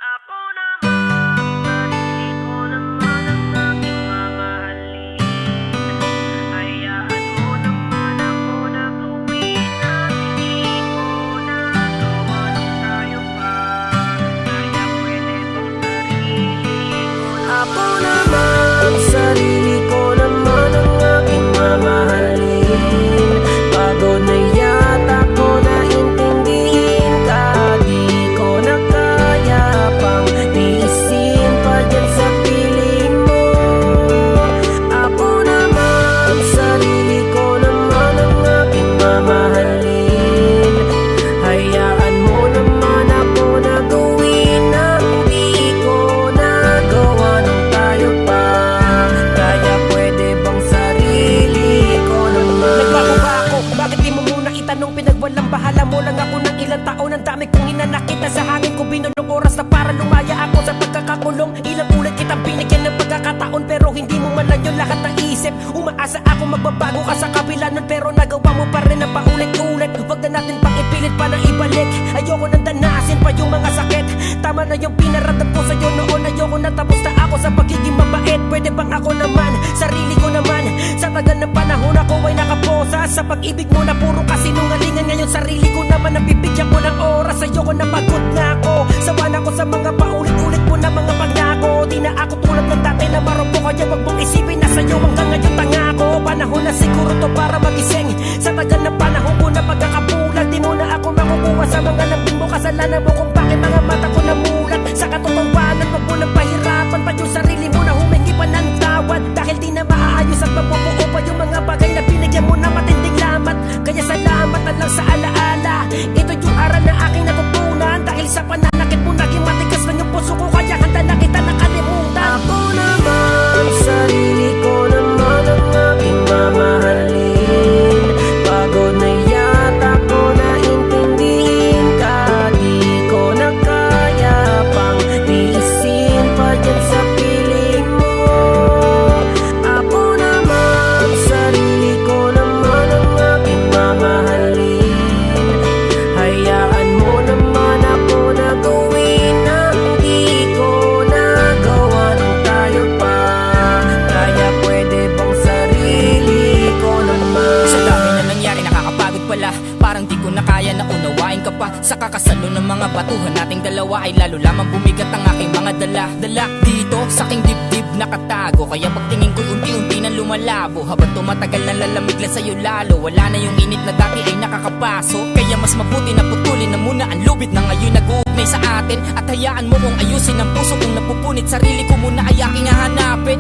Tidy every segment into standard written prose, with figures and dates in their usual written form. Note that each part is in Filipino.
Ako naman, sarili ko naman ang aking mamahalin. Hayaan mo naman ako na gawin ang hindi ko nagawa nung tayo pa. Kaya pwede bang sarili ko lang? Ako naman, sarili ko naman ang aking mamahalin. Pagod na yata ko na intindihin ka. Di ko na kaya pang tiisin pa dyan sa piling mo. Ako naman, sarili ko naman ang aking mamahalin. Hayaan mo naman ako na gawin ang di ko nagawa nung tayo pa. Kaya pwede bang sarili ko naman? Nagbago ba ako? Bakit di mo muna itanong? Pinagwalang bahala mo lang ako ng ilang taon. Ang dami kong hinanakit na sa hangin ko. Binulong oras na para lumaya ako sa pagkakakulong. Ilang ulit kitang binigyan ng pagkakataon, pero hindi mo man lang yung lahat ng isip. Umaasa ako magbabago ka sa kabila nun, pero nagawa mo pa rin ang paulit-ulit. Huwag na natin pang ipilit pa na ibalik. Ayoko nang danasin pa yung mga sakit. Tama na yung pinaramdam ko sa'yo noon. Ayoko na, tapos na ako sa pagiging mabait. Pwede bang ako naman, sarili ko naman? Sa tagal ng panahon ako ay nakaposa sa pag-ibig mo na puro kasinungalingan. Ngayon sarili ko naman ang bibigyan ko ng oras. Ayoko na, pagod na ako. Sawa na ako sa mga paulit-ulit mo na mga pangako. Di na ako tulad ng dati na marupok. Kaya wag mong isipin na sa'yo hanggang ngayon tanga ko. Panahon na siguro to para magising. Sa tagal ng panahon ko na pagkakapulag, di mo na ako makukuha sa mga lambing mo. Kasalanan mo kung bakit mga mata ko namulat. Sa katotohanan, wag mo nang pahirapan pa yung sarili mo na humingi pa ng tawad. Dahil di na maaayos at mabubuo pa yung mga bagay na binigyan mo na matinding lamat. Kaya salamat na lang sa alaala. Ito yung aral na aking natutunan. Dahil sa pananakit mo naging matigas lang yung puso ko. Kaya handa na kita nakalimutan. Ako naman, sarili ko naman ang aking mamahalin. Pagod na yata ko na intindihin ka. Di ko na kaya pang tiisin pa dyan sa piling mo. Ako naman, sarili ko naman ang aking mamahalin. Hayaan mo naman ako na gawin ang di ko nagawa nung tayo pa. Kaya pwede bang sarili ko naman? Sa dami na nangyari, nakakapagod pala. Parang di ko na kaya na unawain ka pa. Sa kakasalo ng mga batuhan nating dalawa, ay lalo lamang bumigat ang aking mga dala dito sa aking dibdib nakatago. Kaya pagtingin ko unti-unti na lumalabo. Habang tumatagal na lalamig lang sa'yo lalo. Wala na yung init na dati ay nakakapaso. Kaya mas mabuti na putulin na muna ang lubid na ngayon nag-uugnay sa atin. At hayaan mo kong ayusin ang puso kong napupunit. Sarili ko muna ay aking hahanapin.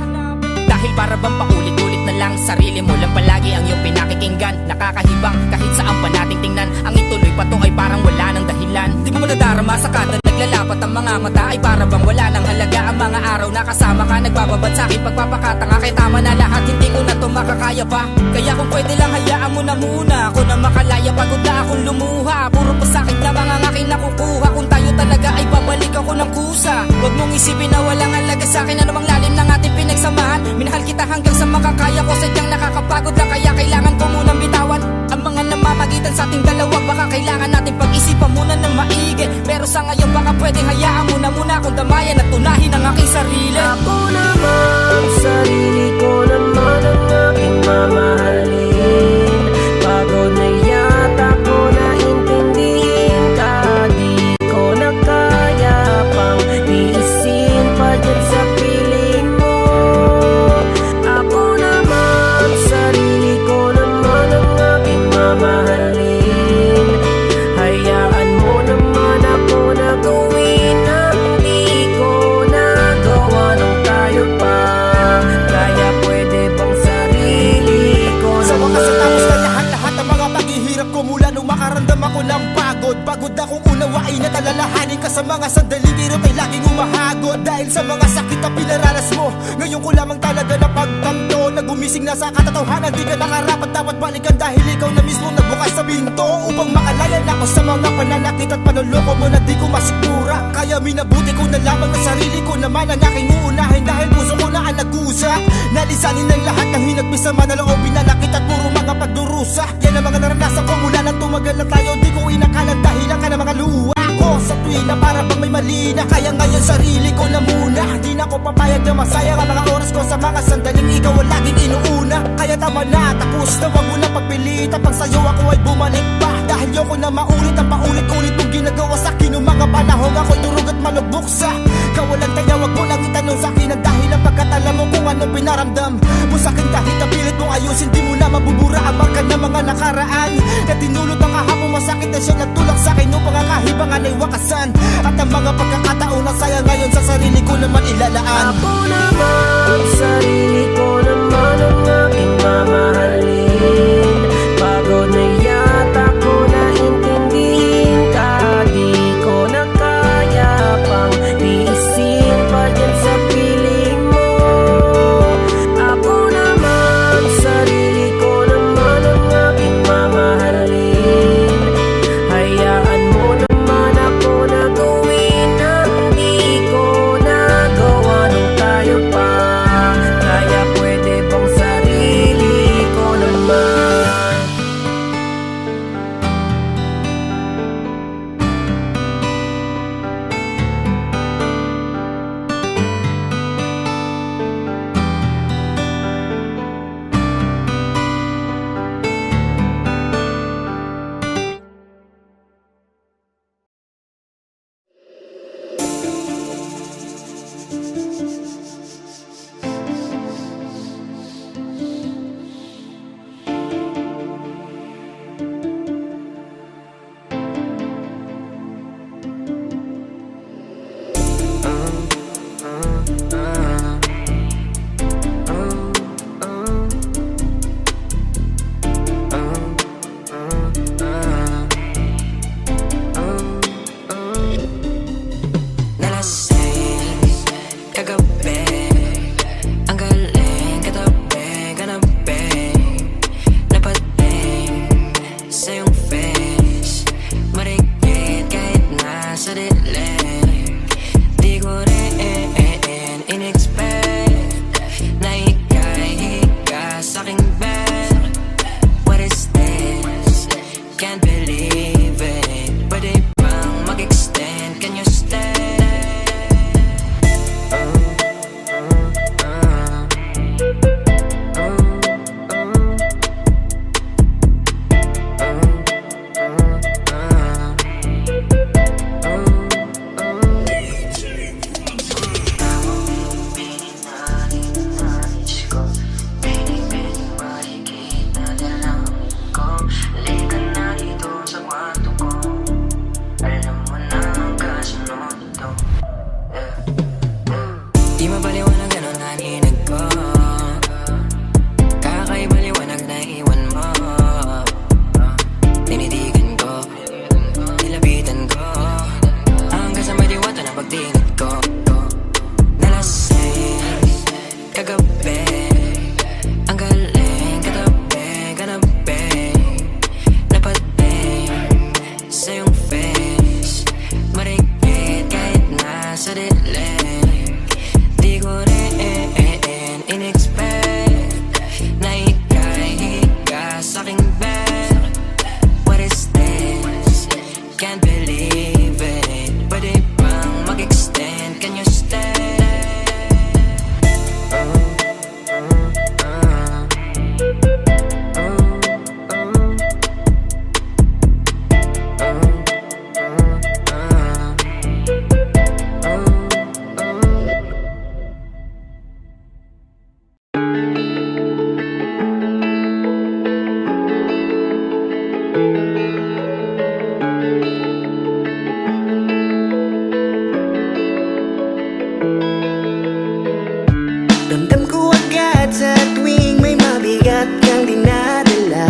Dahil para bang paulit-ulit na lang, sarili mo lang palagi ang iyong pinakikinggan. Nakakahibang kahit saan pa nating tingnan. Ang ituloy pa to ay parang wala ng dahilan. Di mo manadarama sa kada naglalapat ang mga mata. Ay para bang wala ng halaga ang mga araw na kasama ka. Nagbababad sa akin pagpapakatanga. Kaya tama na lahat, hindi ko na to makakaya pa. Kaya kung pwede lang hayaan mo na muna ako na makalaya. Pagod na akong lumuha. Puro pasakit na mga aking nakukuha. Kung tayo talaga ay babalik ako ng kusa. Huwag mong isipin na walang halaga sa akin. Anumang lalim ng ating pinagsamahan. Minahal kita hanggang sa makakaya ko. Sadyang nakakapagod lang, kaya kailangan ko munang bitawan ang mga namamagitan sa ating dalawa. Baka kailangan natin pag-isipan muna ng maigi. Pero sa ngayon baka pwedeng hayaan mo na muna akong damayan at tunahin ang aking sarili. Ako naman, sarili ko naman ang aking mamahalin. Pagod na yata ko na intindihin ka. Di ko na kaya pang tiisin pa dyan sa piling mo. Ako naman, sarili ko naman ang aking mamahalin. Hayaan mo naman ako na gawin ang di ko nagawa nung tayo pa. Kaya pwede bang sarili ko Sa naman? wakas natapos na lahat-lahat ang mga paghihirap ko mula nung makaramdam ako ng pagod. Pagod akong unawain at alalahanin ka sa mga sandaling hirap ay laging umahagod. Dahil sa mga sakit na pinararas mo, ngayon ko lamang talaga napagtanto na gumising na sa katatawanan. Di ka nakarapat dapat balikan dahil ikaw na mismo nagbukas sa pinto upang makalaya na ako sa mga pananakit at panuloko mo na di ko masikmura. Kaya minabuti ko na lamang na sarili ko naman ang aking uunahin. Dahil puso ko na ang nag-usa. Nalisanin ng lahat ng hinagpis sama na loob, pinanakit at puro mga pagdurusa. Yan ang mga naranasan ko mula nang tumagal na tayo. Di ko inakalang dahilan ka ng mga luha ko. ako sa tuwing na para bang may mali na. Kaya ngayon sarili ko na muna. Di na ko papayag na masayang ang mga oras ko sa mga sandaling ikaw ang laging inuuna. Kaya tama na, tapos na wag mo na pagpilitan. Pag sa'yo ako ay bumalik pa, dahil yoko na maulit ang paulit-ulit mong ginagawa sa'kin nung mga panahong ako'y durog at malugbok sa kawalan. Kaya wag mo lang itanong sa'kin ang dahilan, pagkat alam mo kung ano pinaramdam mo sa'kin. Kahit napilit mong ayusin, di mo na mabubura ang marka ng mga nakaraan na tinulot ang ahapong masakit na siya nagtulak sa'kin nung pangakahibangan ay wakasan. At ang mga pagkakataon na sayang ngayon sa sarili ko naman ilalaan. Ako naman, sarili ko naman ang aking mamahalin. Pagod na yata ko na intindihin ka. Di ko na kaya pang tiisin pa dyan sa piling mo. Ako naman, sarili ko naman ang aking mamahalin. Hayaan mo naman ako na gawin ang di ko nagawa nung tayo pa. Kaya pwede bang sarili ko naman? Nalasing kagabi, ang galing katabi, kanabi. Napating sa iyong face, marikit kahit nasa dilim. Di ko rin in-expect na ika'y higa sa'king bed. What is this? Can't believe it. Pwede bang mag-extend? Can you stay? Di mapaliwanag ganun ang hinig ko, kakaiba liwanag na iwan mo. Tinitigan ko, nilapitan ko, hanggang sa may diwata na pagtingin ko. Nalasing kagabi, ang galing katabi, kanabi. Napating sa iyong face, marikit kahit nasa dilim. Di ko rin in-expect na ika'y higa sa'king bed. What is this? Can't believe it. Pwede bang mag-extend? Can you stay? Damdam ko agad sa tuwing may mabigat kang dinadala.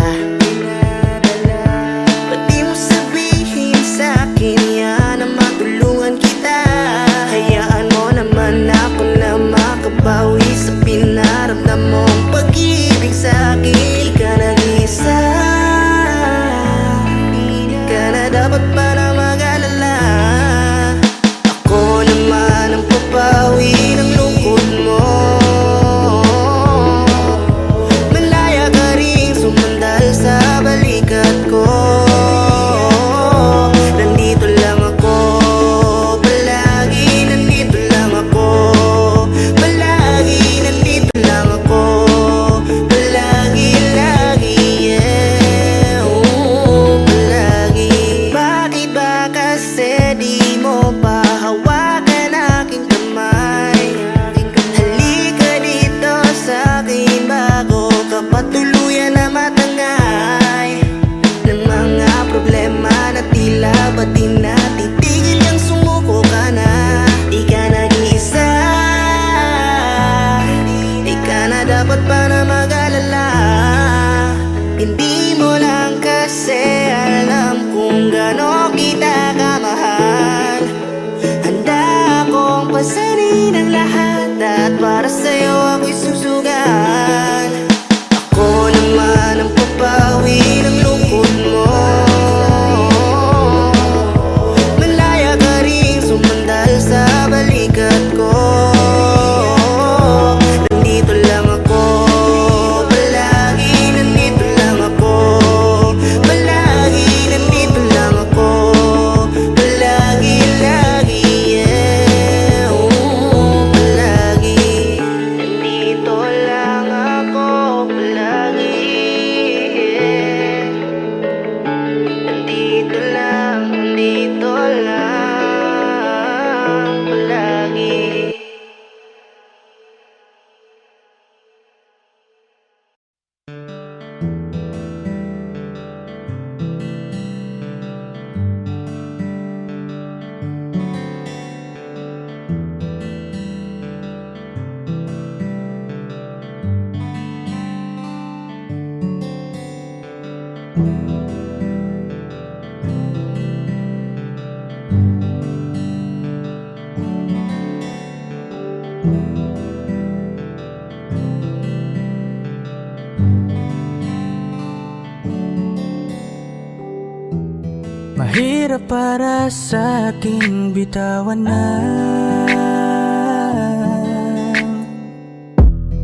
Ba't di mo sabihin sa'kin yan na matulungan kita? Hayaan mo naman ako na makabawi sa pinaramdam mong pag-ibig sa'kin. Di ka nag-isa, di ka na dapat pa na mag-alala. Ako naman ang papawi ng lungkot mo. Malaya ka rin sumandal sa balikat ko. Nandito lang ako para sa'yo ako'y susugan. Ako naman ang papawi ng lungkot mo. Malaya ka rin sumandal sa balikat ko. Nandito lang ako, palagi nandito lang ako. Palagi nandito lang ako, palagi, lagi, yeah. Palagi nandito lang ako, palagi, yeah. Nandito lang, palagi. Mahirap para sa aking bitawan na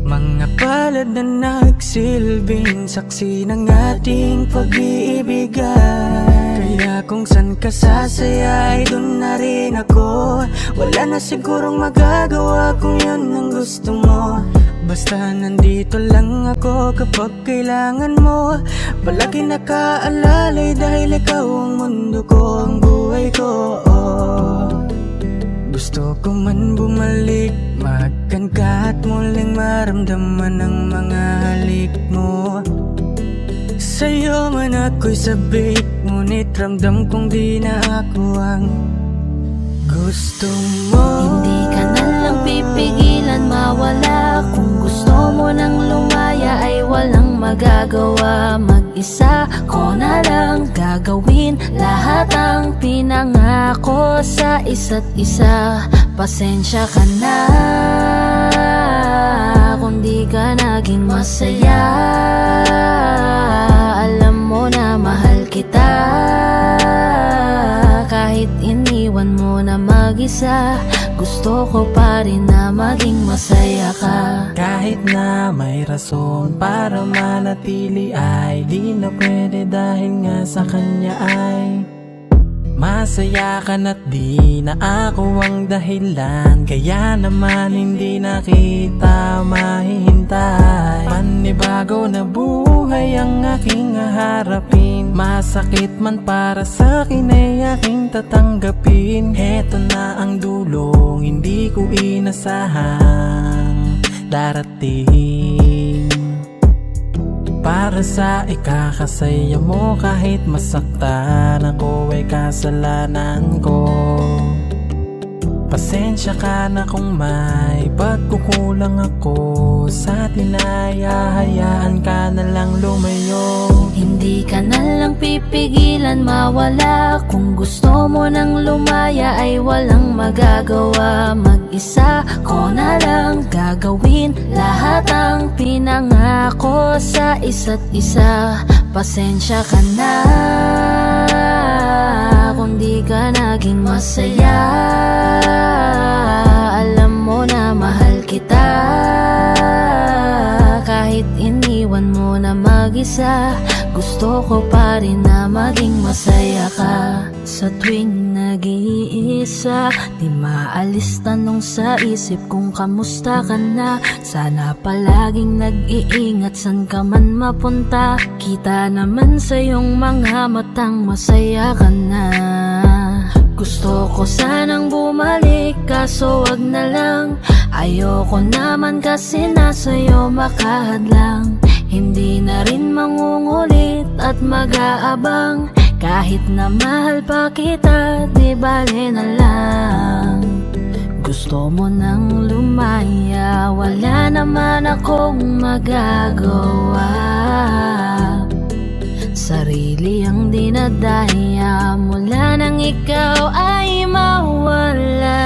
mga palad na nagsilbing saksi ng ating pag-iibigan. Kaya kung san ka sasaya ay dun na rin ako. Wala na sigurong magagawa kung yun ang gusto mo. Basta nandito lang ako kapag kailangan mo. Palagi nakaalalay dahil ikaw ang mundo ko, ang buhay ko. Gusto ko man bumalik, makan ka at muling maramdaman ang mga halik mo. Sa'yo man ako'y sabik, ngunit ramdam kong di na ako ang gusto mo. Hindi ka na lang pipigilan mawala. Kung gusto mo nang lumaya ay walang magagawa. Mag-isa ko na lang gagawin lahat ang pinangako sa isa't isa. Pasensya ka na kung di ka naging masaya. Alam mo na mahal kita, kahit iniwan mo na mag-isa. Gusto ko pa rin na maging masaya ka. Kahit na may rason para manatili ay di na pwede dahil nga sa kanya ay masaya ka na't di na ako ang dahilan. Kaya naman hindi na kita mahihintay. Panibago na buhay ang aking haharapin. Masakit man para sa'kin ay aking tatanggapin. Heto na ang dulong hindi ko inasahang darating. Para sa ikakasaya mo kahit masaktan ako ay kasalanan ko. Pasensya ka na kung may pagkukulang ako sa atin ay hahayaan ka na lang lumayo. Hindi ka na lang pipigilan mawala. Kung gusto mo nang lumaya ay walang magagawa. Mag-isa ko na lang gagawin lahat ang pinangako sa isa't isa. Pasensya ka na kung di ka naging masaya. Alam mo na mahal kita, kahit iniwan mo na mag-isa. Gusto ko pa rin na maging masaya ka. Sa tuwing nag-iisa, di maalis tanong sa isip kung kamusta ka na. Sana palaging nag-iingat san ka man mapunta. Kita naman sa iyong mga matang masaya ka na. Gusto ko sanang bumalik kaso wag na lang. Ayoko naman kasi nasa'yo makahadlang. Hindi na rin mangungulit at mag-aabang. Kahit na mahal pa kita, di bale na lang. Gusto mo nang lumaya, wala naman akong magagawa. Sarili ang dinadaya mula nang ikaw ay mawala.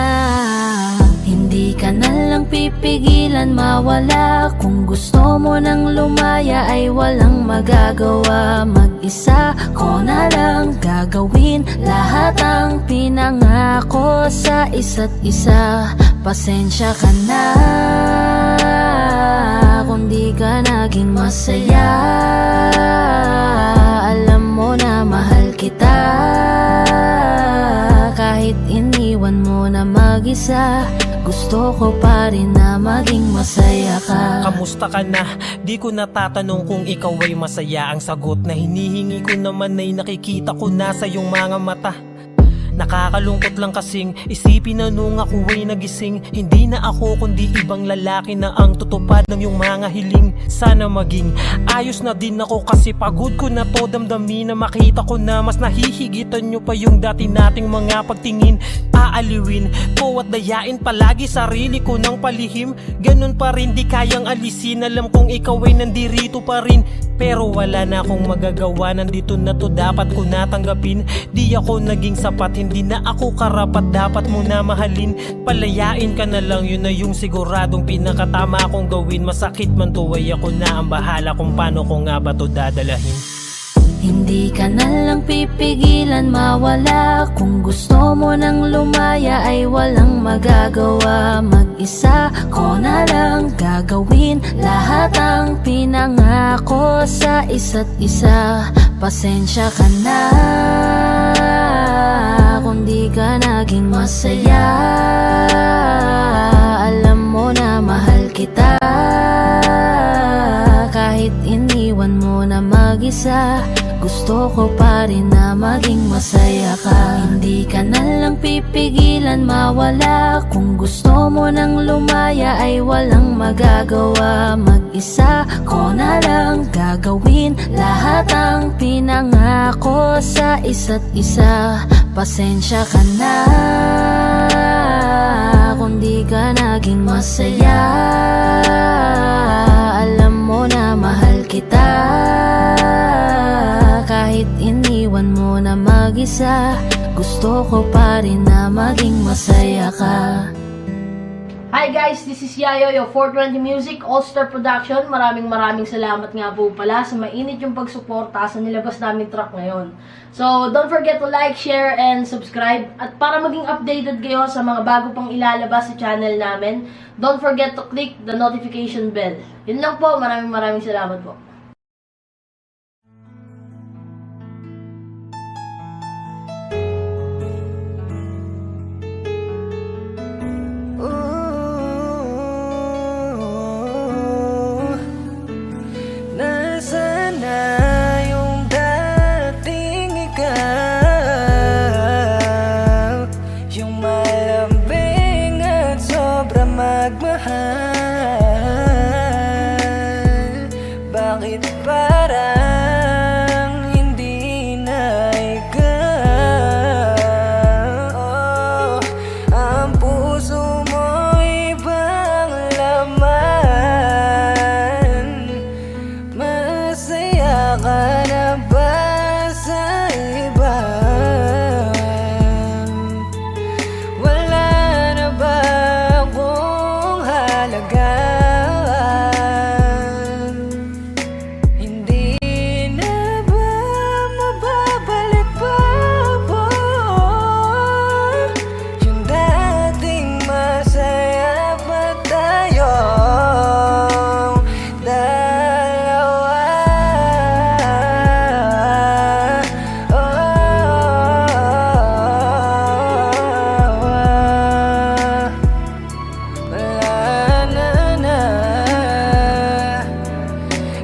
Hindi ka na lang pipigilan mawala. Kung gusto mo nang lumaya ay walang magagawa. Mag-isa ko na lang gagawin lahat ang pinangako sa isa't isa. Pasensya ka na kung di ka naging masaya. Alam mo na mahal kita, kahit iniwan mo na mag-isa. Gusto ko pa rin na maging masaya ka. Kamusta ka na? Di ko natatanong kung ikaw ay masaya. Ang sagot na hinihingi ko naman ay nakikita ko na sa iyong mga mata. Nakakalungkot lang kasing isipin na nung ako ay nagising, hindi na ako kundi ibang lalaki na ang tutupad ng iyong mga hiling. Sana maging ayos na din ako kasi pagod ko na to damdamin na makita ko na mas nahihigitan nyo pa yung dati nating mga pagtingin. Aaliwin ko at dayain palagi sarili ko ng palihim. Ganun pa rin di kayang alisin, alam kong ikaw ay nandirito pa rin. Pero wala na akong magagawa, nandito na to dapat ko natanggapin. Di ako naging sapat, hindi na ako karapat, dapat mo na mahalin. Palayain ka na lang, yun na yung siguradong pinakatama akong gawin. Masakit man to ay ako na ang bahala kung paano ko nga ba to dadalahin. Hindi ka na lang pipigilan mawala. Kung gusto mo nang lumaya ay walang magagawa. Mag-isa ko na lang gagawin lahat ang pinangako sa isa't isa. Pasensya ka na kung di ka naging masaya. Alam mo na mahal kita, kahit iniwan mo na mag-isa. Gusto ko pa rin na maging masaya ka. Hindi ka na lang pipigilan mawala. Kung gusto mo nang lumaya ay walang magagawa. Mag-isa ko na lang gagawin lahat ang pinangako sa isa't isa. Pasensya ka na kung di ka naging masaya. Alam mo na mahal kita, kahit iniwan mo na mag-isa. Gusto ko pa rin na maging masaya ka. Hi guys, this is Yayo, your 420 Music, All-Star Production. Maraming salamat nga po pala sa mainit yung pagsuporta sa nilabas naming track ngayon. So, don't forget to like, share, and subscribe. At para maging updated kayo sa mga bago pang ilalabas sa channel namin, don't forget to click the notification bell. Yun lang po, maraming salamat po. Nasaan na yung dating ikaw, yung malambing at sobra magmahal? Bakit parang hindi na ikaw? Oh, ang puso mo ibang laman. Masaya ka na ba sa iba? Wala na ba akong halaga? Hindi na ba mababalik pa po yung dating masaya pa tayong dalawa? Wala na.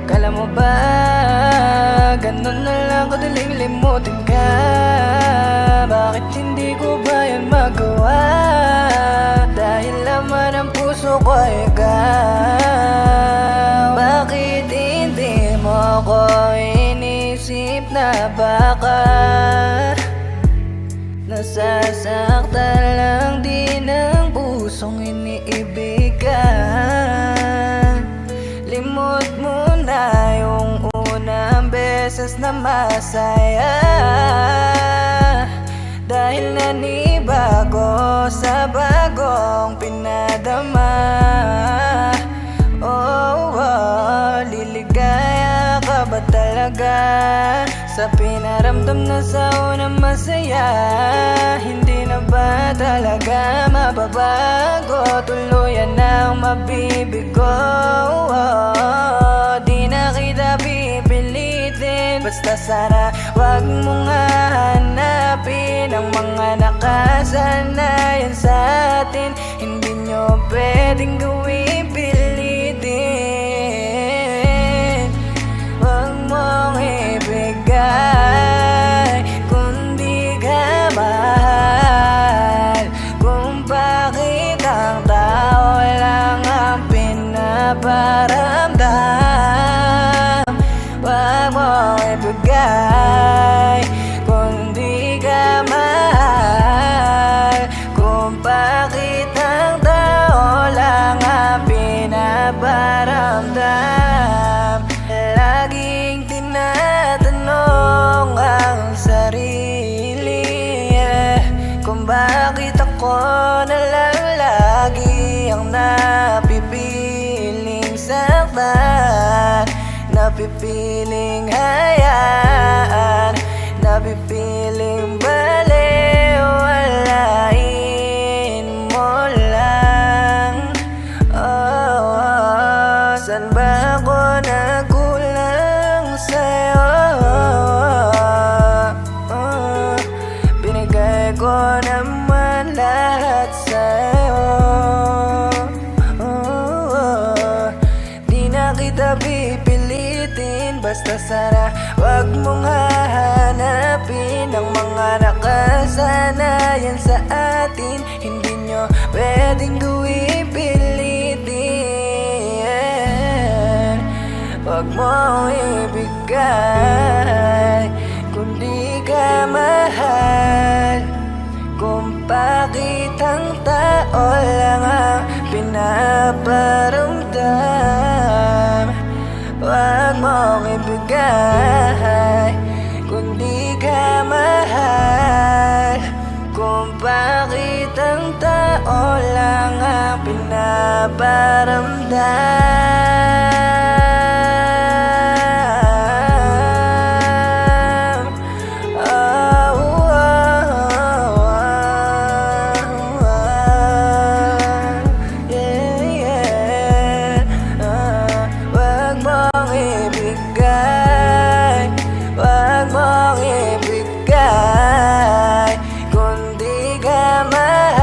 Kala mo ba ganun na lang kadaling limutin ka? Bakit hindi ko ba yan magawa? Dahil laman ang puso ko ikaw. Bakit hindi mo ko inisip na baka nasasaktan lang din ang pusong iniibigan? Limot mo na yung unang beses na masaya, dahil nanibago sa bagong pinadama. Sa pinaramdam na sa unang masaya, hindi na ba talaga mababago? Tuluyan na mabibigo. Di na kita pipilitin, basta sana wag mong hahanapin ang mga nakasanayan sa atin. Hindi nyo pwedeng gawin pilitin. Wag mong ibigay kung di ka mahal. Kung bakit ang tao lang ang pinaparamdam. Wag mong ibigay kung di ka mahal. Kung bakit ang tao lang ang pinaparamdam. Laging tinatanong ang sarili, kung bakit ako na lang lagi ang napipiling saktan, napipiling hayaan, napipiling balewalain mo lang. San ba ako nagkulang sa'yo? Binigay ko naman lahat sa'yo. Di na kita pipilitin, basta sana wag mong hahanapin ang mga nakasanayan sa atin. Hindi nyo pwedeng gawin pilitin. Wag mong ibigay kung di ka mahal. Kung bakit ang tao lang ang pinaparamdam. Wag mong ibigay kung di ka mahal. Kung bakit ang tao lang ang pinaparamdam. Wag mong ibigay, wag mong ibigay kung di ka mahal.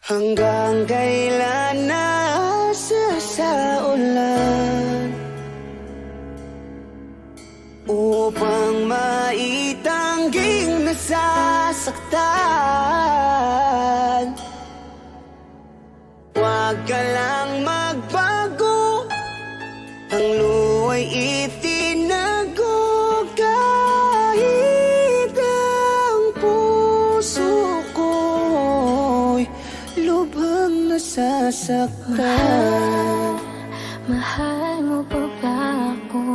Hanggang kailan nasa sa ulan upang maitangging nasasaktan. Huwag ka lang magbago, ang luwa'y itinago. Kahit ang puso ko'y lubhang nasasaktan. Mahal mo pa ba ako?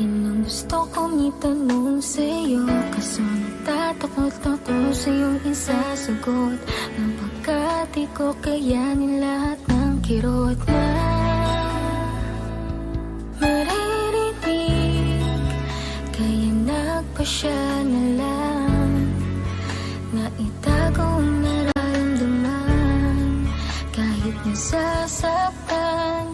Yan ang gusto kong itanong sa'yo, kaso natatakot ako sa iyong isasagot, napagkat di ko kayanin lahat ng kirot na maririnig. Kaya nagpasya na lang na itago ang nararamdaman. Kahit nasasaktan,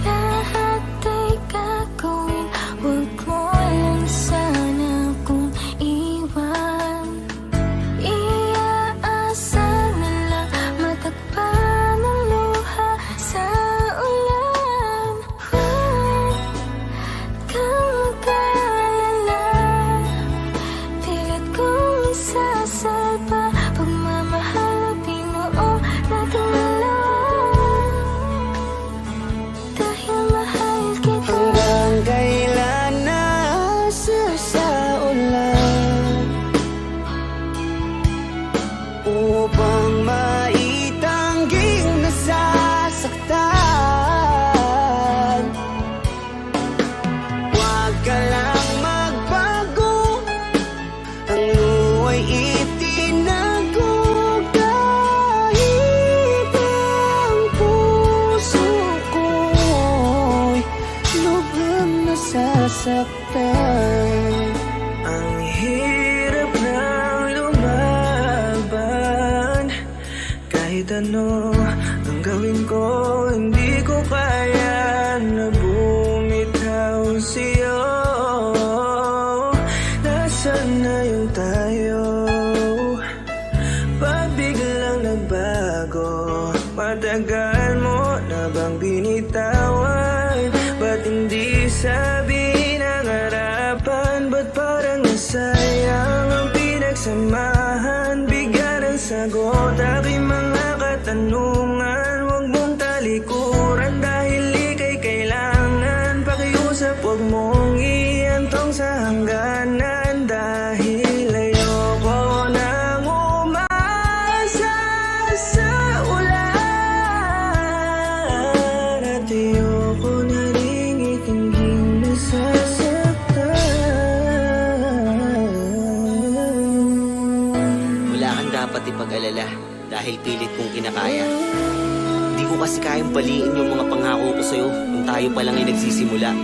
lahat ay gagawin. Huwag mo lang sana kung iwan. Iaasa na lang matagpan ang luha sa ulan. Huwag kang mag-alala, pilit kong isasalba pagmamahal at binuo nating dalawa. ano ang gawin ko. Hindi ko kaya na bumitaw sa'yo. Nasaan na yung tayo? Ba't biglang nagbago? Matagal mo na bang binitawan? Ba't hindi sabi ng harapan? Ba't parang nasayang ang pinagsamahan? Bigyan ng sagot aking mga katanungan. Huwag mong talikuran dahil ika'y kailangan. Pakiusap, huwag mong iantong sa hangganan. Dahil ayoko nang umasa sa ulan. At ayoko na rin itingging nasasaktan. Wala kang dapat ipag-alala dahil pilit kong kinakaya. Hindi ko kasi kayang baliin yung mga pangako ko sa'yo nung tayo pa lang ay nagsisimula.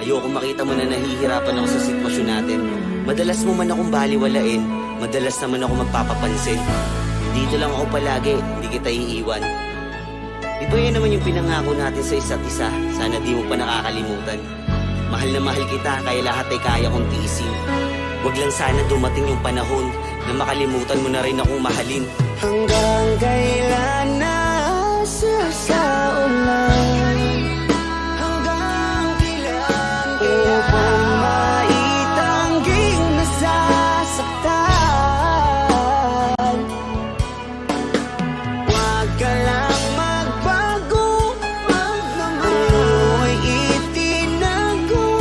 Ayoko makita mo na nahihirapan ako sa sitwasyon natin. Madalas mo man akong baliwalain, madalas naman ako magpapapansin. Dito lang ako palagi, hindi kita iiwan. Di ba yan naman yung pinangako natin sa isa't isa? Sana di mo pa nakakalimutan. Mahal na mahal kita, kaya lahat ay kaya kong tiisin. Huwag lang sana dumating yung panahon na makalimutan mo na rin akong mahalin. Hanggang kailan nasa ulan? Hanggang kailan upang maitangging nasasaktan? Huwag ka lang magbago. Ako'y itinago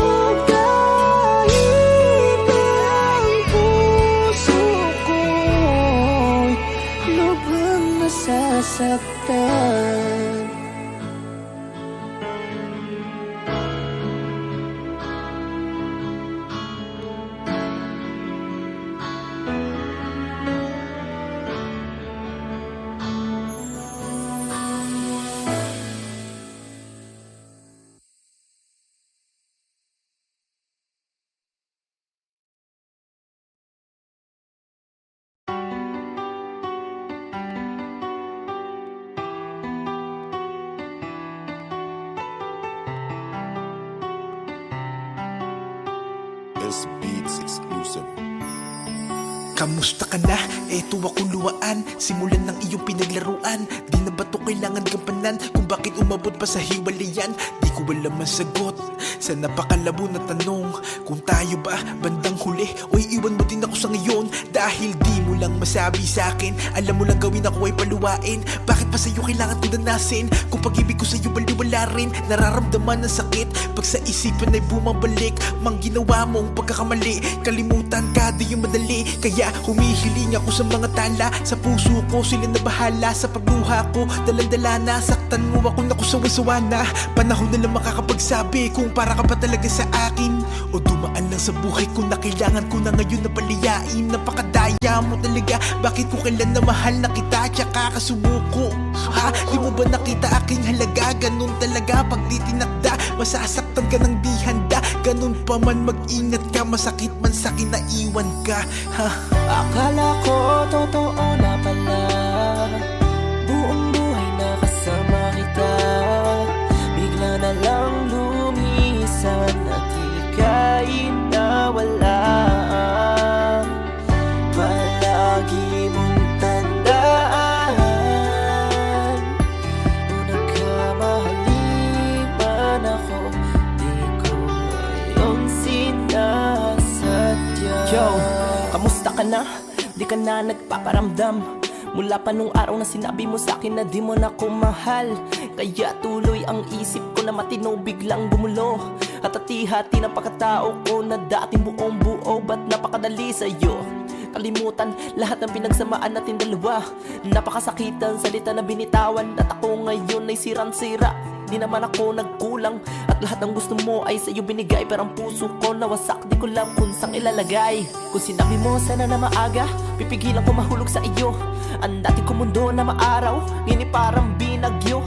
kahit ang puso ko'y lubhang nasasaktan. Beats exclusive. Kamusta ka na? Eto ako luwaan. Simulan ng iyong pinaglaruan. Di na ba to kailangan gampanan? Kung bakit umabot pa sa hiwalayan? Di ko alam ang sagot sa napakalabo na tanong. Kung tayo ba bandang huli o iiwan mo din ako sa ngayon? Dahil di mo lang masabi sa akin. Alam mo lang gawin ako ay paluwain. Bakit pa sa'yo kailangan ko danasin? Kung pag-ibig ko sa'yo baliwala rin. Nararamdaman ng sakit pag sa isipan ay bumabalik. Mang ginawa mong pagkakamali. Kalimutan ka di yung madali. Kaya humihiling ako sa mga tala. Sa puso ko sila na bahala. Sa pagluha ko dalandala na. Saktan mo ako naku sawa-sawa na. Panahon na lang makakapagsabi kung para ka ba talaga sa akin o dumaan lang sa buhay ko na kailangan ko na ngayon na paliyain. Napakadaya mo talaga. Bakit ko kailan na mahal na kita tsaka kasumuko? Ha? Di mo ba nakita aking halaga? Ganun talaga pag di tinakda. Masasaktan ka ng di handa. Ganun pa man mag-ingat ka. Masakit man sa'kin na iwan ka. Ha? Akala ko totoo na pala. Buong buhay na kasama kita. Bigla na lang lumisan at ika'y nawala. Palagi mong tandaan. Kung nagkamali man ako, di ko yung sinasadya. Yo, kamusta ka na? Di ka na nagpaparamdam. Mula pa nung araw na sinabi mo sa'kin na di mo na ko mahal. Kaya tuloy ang isip ko na matino biglang gumulo. At hati-hati ng pagkatao ko na dating buong buo. Ba't napakadali sa'yo kalimutan lahat ng pinagsamaan natin dalawa. Napakasakitan salita na binitawan. At ako ngayon ay sirang-sira. Di naman ako nagkulang. At lahat ng gusto mo ay sa'yo binigay. Pero ang puso ko nawasak, di ko lang kung saan ilalagay. Kung sinabi mo sana na maaga, pipigilan ko mahulog sa iyo. Ang dati ko mundo na maaraw, ngayon parang binagyo.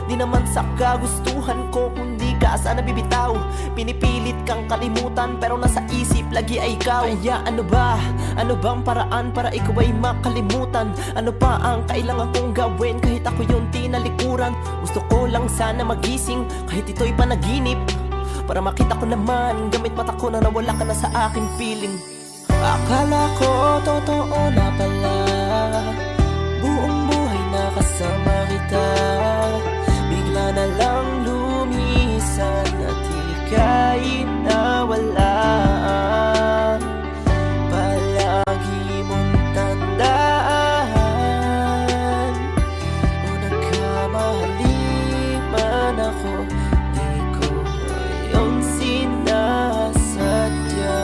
Di naman sa kagustuhan ko, kundi ka sana bibitaw. Pinipilit kang kalimutan pero nasa isip lagi ay ikaw. Kaya ano ba? Ano bang paraan para ikaw ay makalimutan? Ano pa ang kailangan kong gawin kahit ako yung tinalikuran? Gusto ko lang sana magising kahit ito'y panaginip, para makita ko naman gamit mata ko na nawala ka na sa aking piling. Akala ko totoo na pala, buong buhay na kasama kita. Bigla na lang lumisan at ika'y nawala. Palagi mong tandaan, kung nagkamali man ako, di ko yung sinasadya.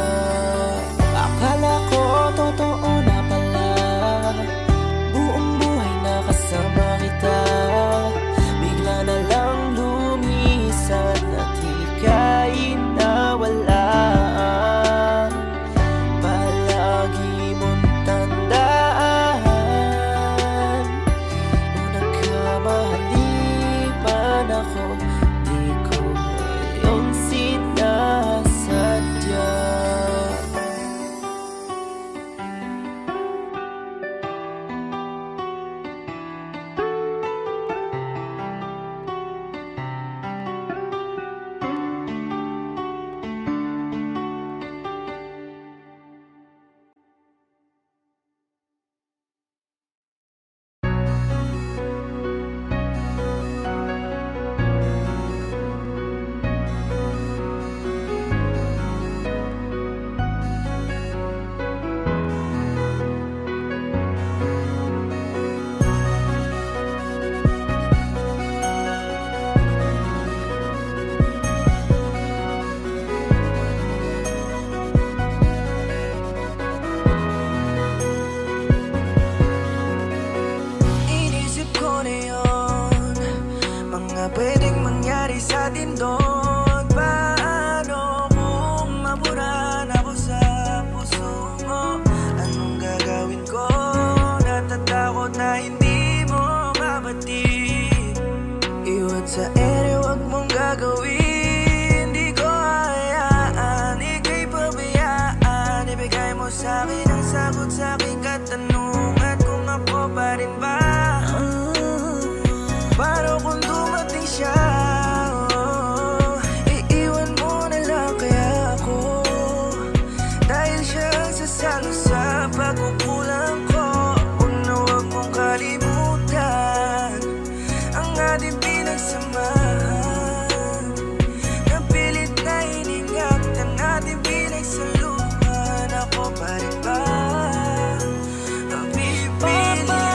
Akala ko totoo na pala, buong buhay na kasama kita. Bigla na lang lumisan at ika'y nawala. Palagi mong tandaan, kung nagkamali man ako, di ko yung sinasadya. Inisip ko na yun, mga pwedeng mangyari sa atin doon. Paano kung maburan ako sa puso mo? Anong gagawin ko? Natatakot na hindi mo mabatid. Iwan sa ere, wag mong gagawin. Di ko hayaan, ika'y pabayaan. Ibigay mo sa'kin ang sagot sa aking katanungan, kung ako pa rin ba? Paano kung dumating siya? Iiwan mo na lang kaya ako, dahil siya ang sasalo sa pagkukulang ko. Huwag na huwag mong kalimutan ang ating pinagsamahan. Napilit na iningat ang ating pinagsaluhan. Ako pa rin ba ang pipili mo?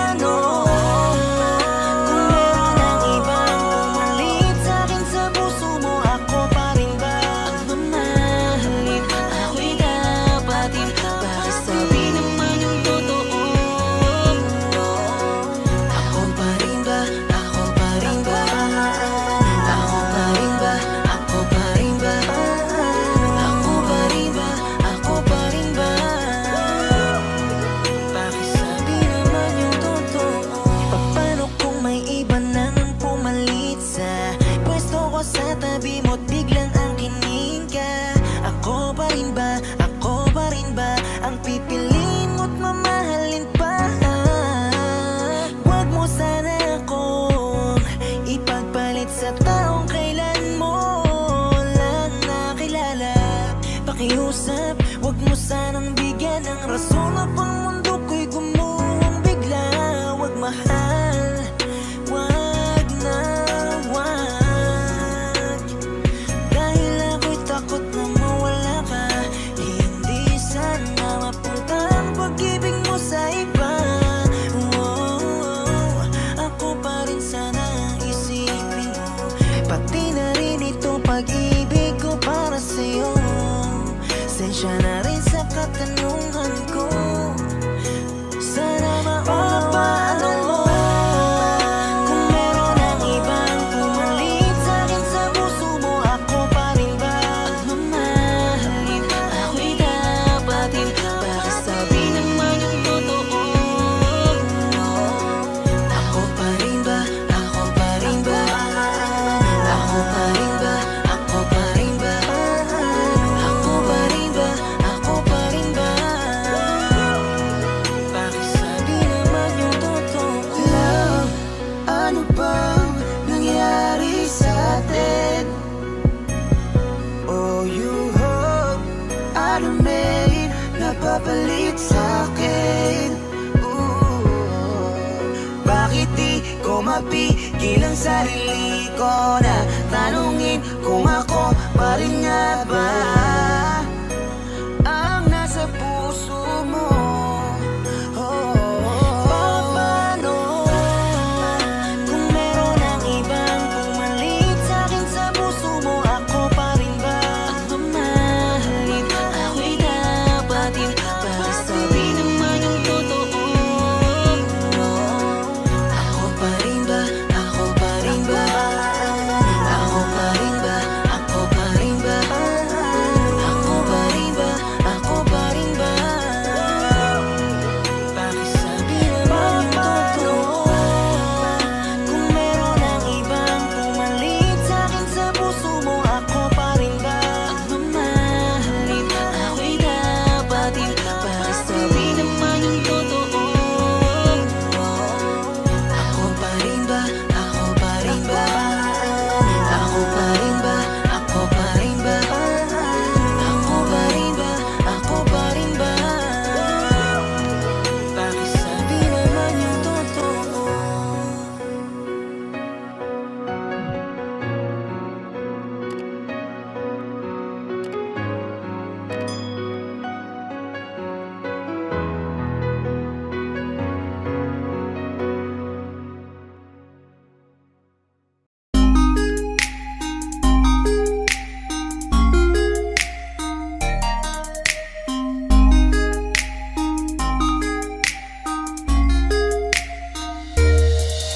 Kung meron ang ibang pumalit sa'kin sa puso mo, ako pa rin ba ang mamahalin? Ako'y kapatid, bakit sabi naman yung totoo? Ako pa rin ba? Ako pa rin ba? Ako pa rin ba? Ako pa rin ba? Ako pa rin ba? Ako pa rin ba? Bakit sabi naman yung totoo? Paano kung may iba nang pumalit sa pwesto ko sa tabi mo't biglang ang kinig ka? Ako pa rin ba? Ako pa rin ba ang pipiliin mo't mamahalin pa? Huwag mo sana akong ipagpalit sa taong kailan mo lang nakilala. Pakiusap, huwag mo sanang bigyan ng rason upang mundo ko'y gumuhong bigla. Huwag mahal, huwag na huwag, dahil ako'y takot na mawala ka. Hindi sana mapunta ang pag-ibig mo sa iba. Ako pa rin sana ang isipin mo, pati na rin ito pag-ibig ko para sa'yo. Sensya na rin sa katanungan ko, mapapalit sa'kin. Bakit di ko mapigil ang sarili ko na tanungin kung ako pa rin nga ba ang nasa puso mo? Paano kung meron ang ibang pumalit sa'kin sa puso mo? Ako pa rin ba ang mamahalin? Ako'y dapat din para sabihin naman yung totoo. Ako pa rin ba? Ako pa rin ba? Ako pa rin ba? Ako pa rin ba? Ako pa rin ba? Ako pa rin ba? Pakisabi naman yung totoo. Kung meron ang ibang pumalit sa'kin sa puso mo, ako pa rin ba ang mamahalin? Ako'y dapat din para sabihin naman yung totoo. Ako pa rin ba? Ako pa rin ba? Ako pa rin ba? Ako pa rin ba? Ako pa rin ba? Ako pa rin ba? Pakisabi naman yung totoo.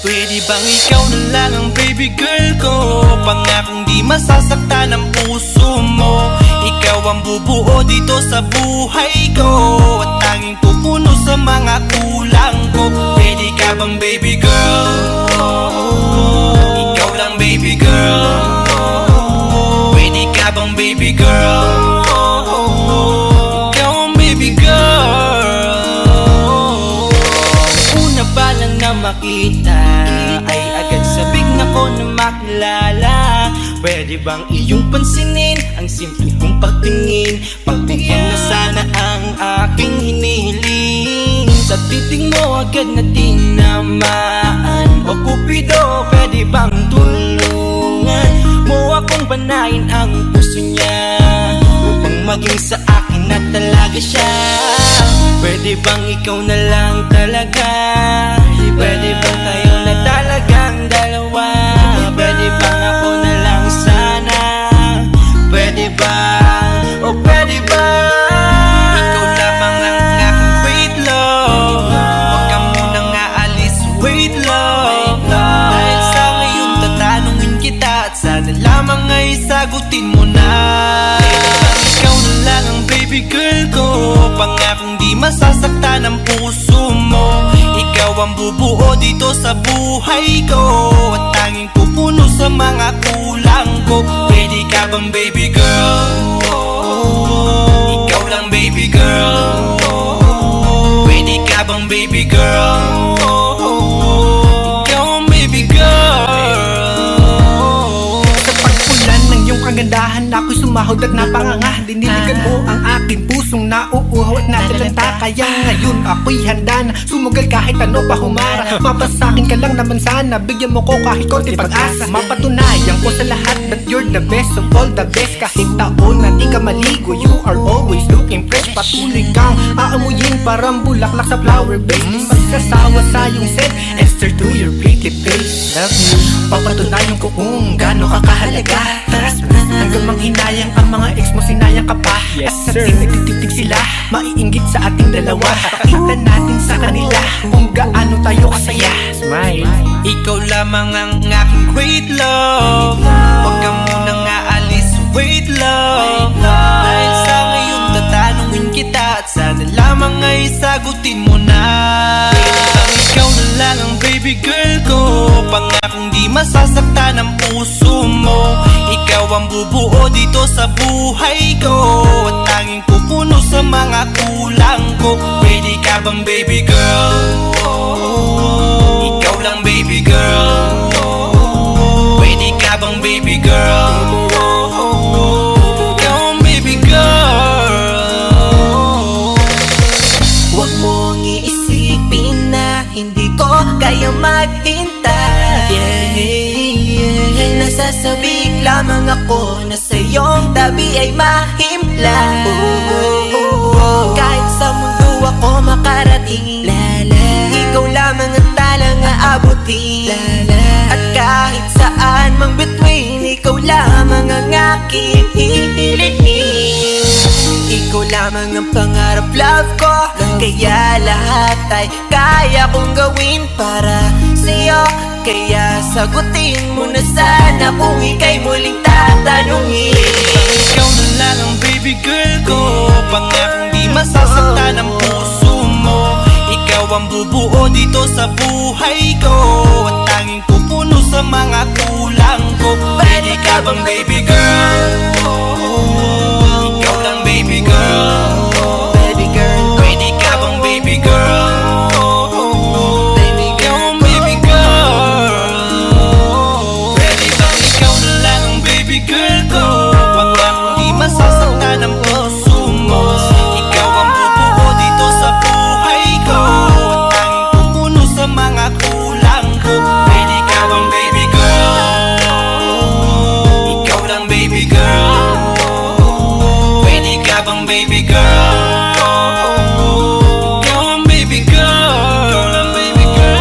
Pwede bang ikaw na lang ang baby girl ko? Pangakong di masasaktan ang puso mo. Ikaw ang bubuo dito sa buhay ko at tanging pupuno sa mga kulang ko. Pwede ka bang baby girl? Ikaw lang baby girl. Pwede ka bang baby girl? Ikaw ang baby girl. Una pa lang na makita ay agad sabik na ko na makilala. Pwede bang iyong pansinin ang simple kong pagtingin? Pagbigyan na sana ang aking hinihiling. Sa titig mo agad na tinamaan. O Cupido, pwede bang tulungan mo akong banayin ang puso niya upang maging sa akin na talaga siya? Pwede bang ikaw na lang talaga? Pwede bang tayo na talagang dalawa? Pwede bang ako na lang sana? Pwede ba? O pwede ba? Ikaw lamang ang aking wait love. Huwag ka munang aalis, wait love. Dahil sa ngayon tatanungin kita at sana lamang ay sagutin mo na. Ikaw na lang ang baby girl ko. Pangakong di masasaktan ang puso mo. Ikaw ang bubuo dito sa buhay ko at tanging pupuno sa mga kulang ko. Pwede ka bang baby girl? Ikaw lang baby girl. Pwede ka bang baby girl? Ikaw ang baby girl. Sa pagpulan ng iyong kagandahan, ako'y sumahod at napanganga. Diniligan mo ang aking pusong nauuhaw at natalanta. Kaya ngayon ako'y handa na sumugal kahit ano pa humara. Mapasakin ka lang naman sana, bigyan mo ko kahit konti pag-asa. Mapatunayan ko sa lahat that you're the best of all the best. Kahit taon na di ka maligo, you are always looking fresh. Patuloy kang aamuyin parang bulaklak sa flower base. Di magsasawa sa iyong scent, Esther to your pretty face. Love you, papatunayan ko kung gaano ka kahalaga. Hanggang manghinayang ang mga ex mo, sinayang ka pa. Yes, sir. At nagtititig sila, maiinggit sa ating dalawa. Pakita natin sa kanila kung gaano tayo kasaya. Smile. Ikaw lamang ang aking great love. Huwag ka munang aalis, wait love. Dahil sa ngayon tatanungin kita at sana lamang ay sagutin mo na. Ikaw na lang ang baby girl ko. Pangakong di masasaktan ang puso mo. Ikaw ang bubuo dito sa buhay ko at tanging pupuno sa mga kulang ko. Pwede ka bang baby girl? Ikaw lang baby girl. Pwede ka bang baby girl? Ikaw ang baby girl. hindi ko kaya maghintay. Nasasabik lamang ako na sa iyong tabi ay mahimlay. Kahit sa mundo ako makarating, ikaw lamang ang talang aabutin. At kahit saan mang between, ikaw lamang ang aking hihilihin. Ikaw lamang ang pangarap, love ko, kaya lahat ay kaya kong gawin para sa'yo. Kaya sagutin mo na sana kung ika'y muling tatanungin. Ikaw na lang ang baby girl ko, pangakong di masasaktan ang puso mo. Ikaw ang bubuo dito sa buhay ko, at tanging pupuno sa mga kulang ko. Pwede ka bang baby girl? Ikaw lang baby girl. Baby girl, Pwede ka bang baby girl? baby Ikaw girl, ang baby girl. Pwede bang ikaw na lang ang baby girl ko, pangakong di masasaktan ang puso mo. Ikaw ang bubuo dito sa buhay ko, at tanging pupuno sa mga kulang ko. Pwede ka bang baby girl? Ikaw lang baby girl. Pwede ka bang baby girl? Ikaw ang baby girl, ang baby girl.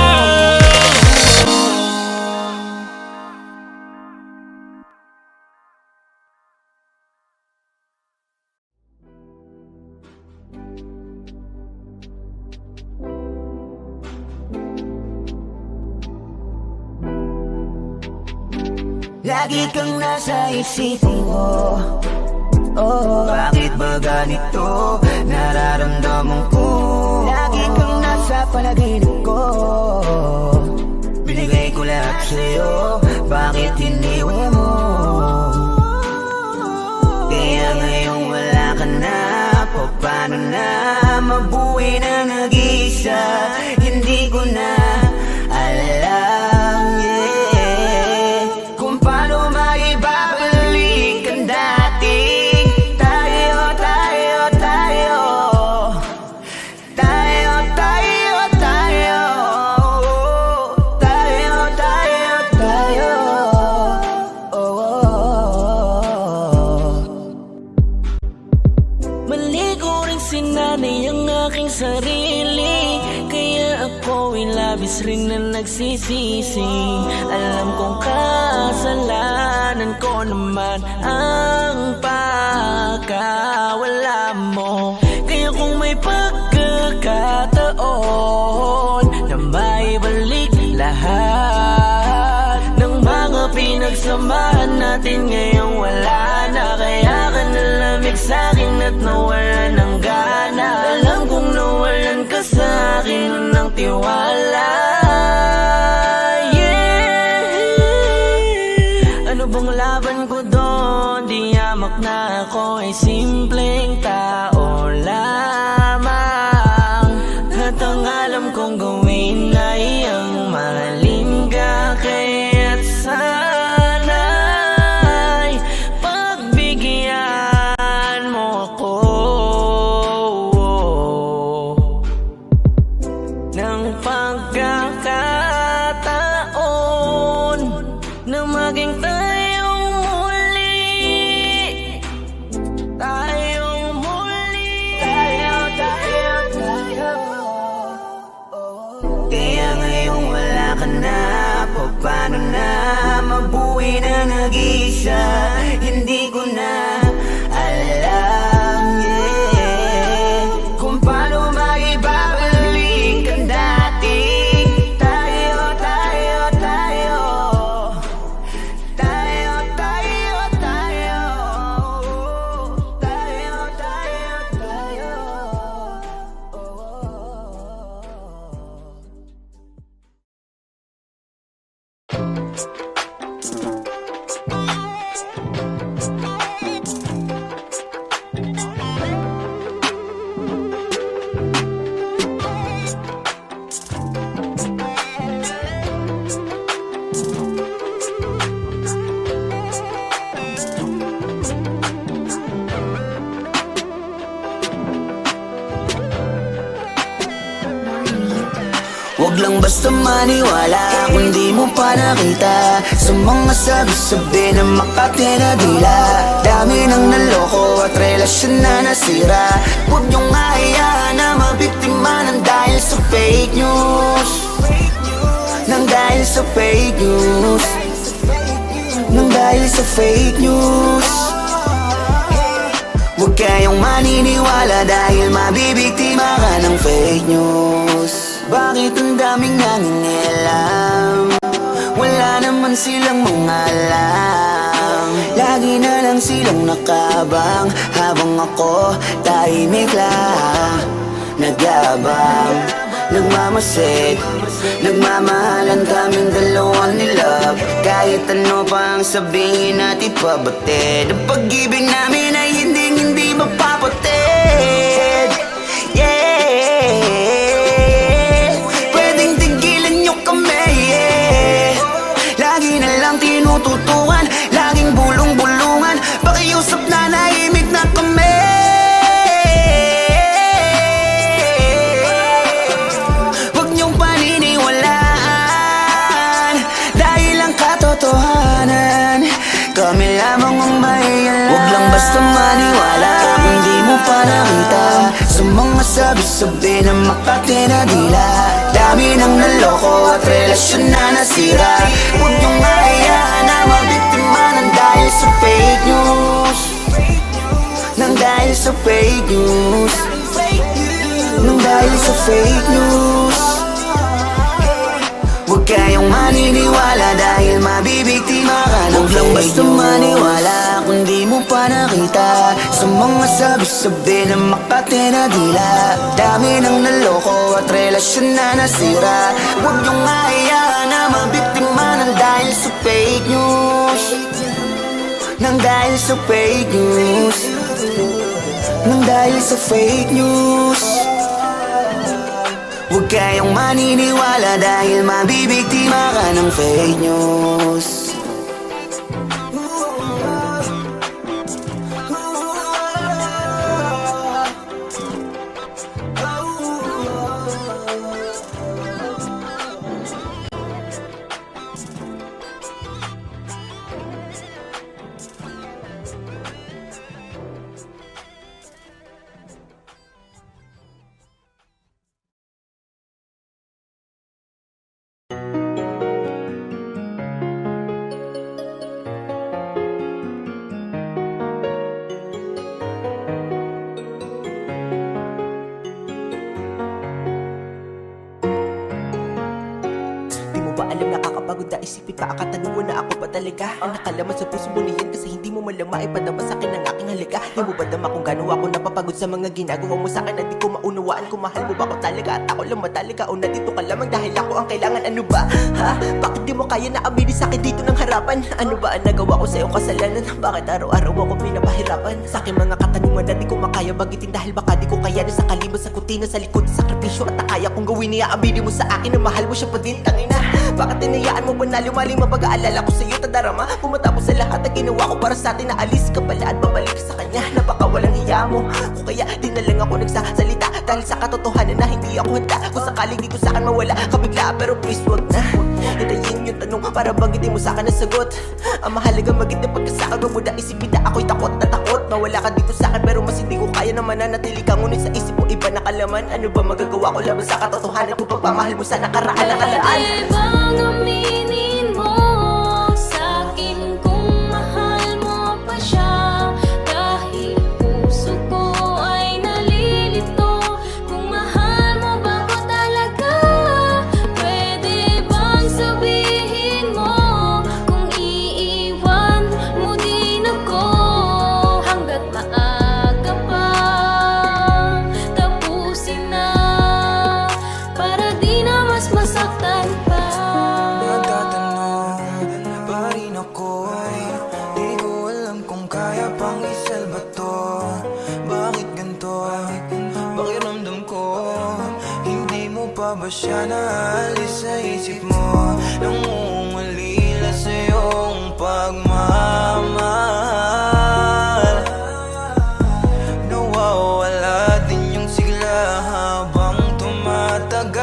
Lagi kang nasa isipin ko. Oh, bakit ba ganito nararamdaman ko? Lagi kang nasa panaginip ko. Binigay ko lahat sa'yo, bakit iniwan mo? Kaya ngayong wala ka na, paano na mabuhay na nag-iisa? Hindi ko na alam, yeah, kung paano maibabalik ang dating tayo, tayo, tayo, tayo, tayo, tayo, tayo, tayo, tayo, Mali ko rin sinanay ang aking sarili, kaya ako'y labis rin na nagsisisi. Alam kong kasalanan ko naman ang pagkawala mo. Kaya kung may pagkakataon na maibalik lahat ng mga pinagsamahan natin, ngayong wala na. Kaya ka nalamig sa'kin at nawala ng gana. Alam kong nawalan ka sa'kin ng tiwala, yeah. Ano bang laban ko doon? Di yamak na ako ay simpleng tao lamang. At ang alam kong gawin ay ang mahalin ka. Kaya't sana'y pagbigyan mo ako ng pagkakataon na maging tayong muli. Tayong muli. tayo, tayo, tayo. Kaya ngayong wala ka na, paano na mabuhay na nag-iisa? Hindi ko na alam, yeah, kung paano maibabalik ang dating tayo, tayo, tayo, tayo, tayo, tayo, tayo, tayo, tayo. Wag lang basta maniwala kung di mo pa nakita sa mga sabi-sabi na makatinadila. Dami nang naloko at relasyon na nasira. Huwag niyong hayaan na mabiktima ng dahil sa fake news. Nang dahil sa fake news. Nang dahil sa fake news. Huwag kayong maniniwala dahil mabibiktima ka ng fake news. Bakit ang daming nangingialam? Wala naman silang mga alam. Lagi na lang silang nakabang habang ako tahimik lang nagyabang. Nagmamasid, nagmamahalan kaming dalawa ni love. Kahit ano pa ang sabihin natin pabatid, ang pag-ibig namin ay hindi mapapatid. Yeah, pwedeng tigilan nyo kami, yeah. Lagi na lang tinututukan, laging bulong-bulungan. Pakiusap na nahimik na kami. Kami lamang ang may alam. Huwag lang basta maniwala kung di mo pa nakita sa mga sabi-sabi na makatinadila. Dami nang naloko at relasyon na nasira. Huwag niyong hayaan na mabiktima ng dahil sa fake news. Nang dahil sa fake news. Nang dahil sa fake news. Huwag kayong maniniwala dahil mabibiktima ka ng fake news. Huwag lang basta maniwala kung di mo pa nakita sa mga sabi-sabi na makatinadila. Dami nang naloko at relasyon na nasira. Huwag niyong hayaan na mabiktima ng dahil sa fake news. Nang dahil sa fake news. Nang dahil sa fake news. Huwag kayong maniniwala dahil mabibiktima ka ng fake news. Alam nakakapagod na isipin pa ang katanungan na ako ba talaga ang nakalaman sa puso mo na yan, kasi hindi mo malama ipadama sa akin ang aking halika. Di mo ba dama kung gano'n ako napapagod sa mga ginagawa mo sa akin na di ko maunawaan kung mahal mo ba ako talaga at ako lang matalaga o nandito ka lamang dahil ako ang kailangan. Ano ba? Ha? Bakit di mo kaya na aminin sa akin dito ng harapan? Ano ba ang nagawa ko sa iyong kasalanan? Bakit araw-araw ako pinapahirapan? Sa aking mga katanungan na di ko makaya bagitin dahil baka di ko kaya na sa kalimot sa kutina sa likod sa sakripisyo at nakaya kong gawin niya. Aminin mo sa akin na mahal mo siya pa din, tangina. Bakit tinayaan mo ba na lumalim ang pag-aalala ko sa'yo tadarama? Kung matapos sa lahat na ginawa ko para sa atin na alis ka pala at babalik sa kanya. Napaka walang hiya mo. Kung kaya di na lang ako nagsasalita dahil sa katotohanan na hindi ako handa. Kung sakaling di ko sa akin mawala kabigla, pero please wag na hintayin yung tanong para banggitin mo sa akin ang sagot. Ang mahalaga maging na pagkasakal, wag mo na isipin na ako'y takot na takot. Mawala ka dito sa akin pero mas hindi ko kaya na mananatili ka. Ngunit sa isip mo iba na kalaman. Ano ba magagawa ko laban sa katotohanan kung pagmamahal mo sa nakaraan na kalaan? Aminin mo sa akin kung mahal mo pa siya, dahil puso ko ay nalilito. Kung mahal mo ba ko talaga, pwede bang sabihin mo kung iiwan mo din ako hanggat maaga pa. Tapusin na para di na mas masaktan pa. Ba siya naalis sa isip mo? Nangungalila sa iyong pagmamahal. Nawawala din yung sigla habang tumatagal.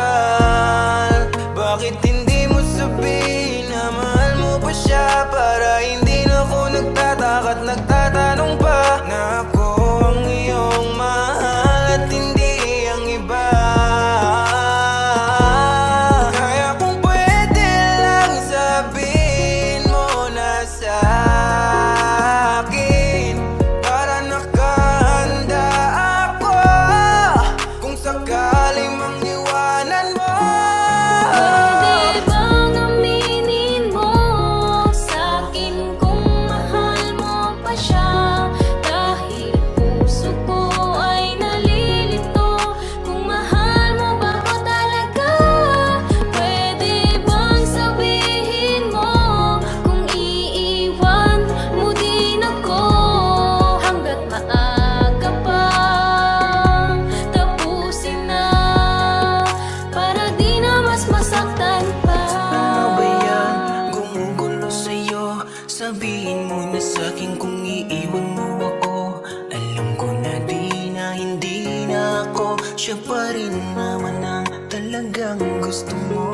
talagang gusto mo.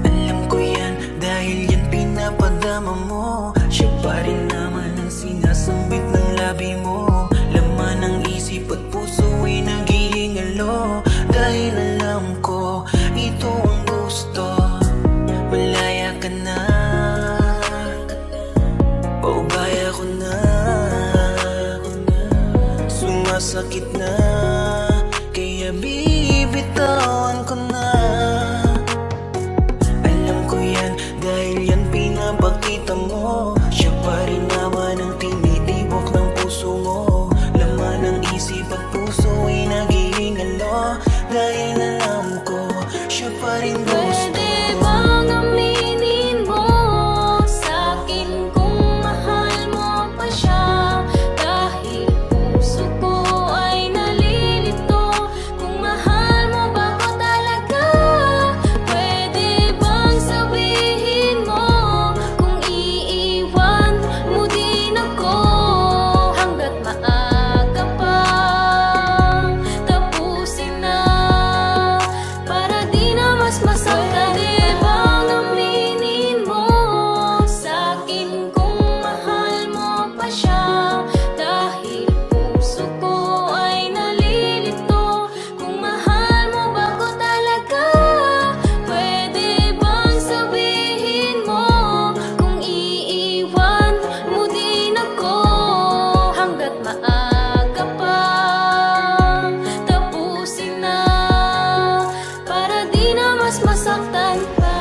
Alam ko yan dahil yan pinapadama mo. Siya pa rin naman ang sinasambit ng labi mo. Laman ng isip at puso ay naghihingalo. Dahil alam ko ito ang gusto. Malaya ka na, paubaya ko na, sumasakit na, kaya bibitawan ko na. Alam ko yan dahil yan pinapakita mo. Siya pa rin naman ang tinitibok ng puso mo. Laman ng isip at puso ay naghihingalo. Dahil alam ko siya pa rin gusto. Pwede bang aminin mo sa'kin kung mahal mo pa siya? Dahil puso ko ay nalilito. Kung mahal mo ba ko talaga? Pwede bang sabihin mo kung iiwan mo din ako? Hanggat maaga pa, tapusin na, para di na mas masaktan. Pwede bang aminin mo sa'kin kung mahal mo pa siya? Dahil puso ko ay nalilito. Kung mahal mo ba ko talaga? Pwede bang sabihin mo kung iiwan mo din ako? Hanggat maaga pa, tapusin na, para di na mas masaktan pa.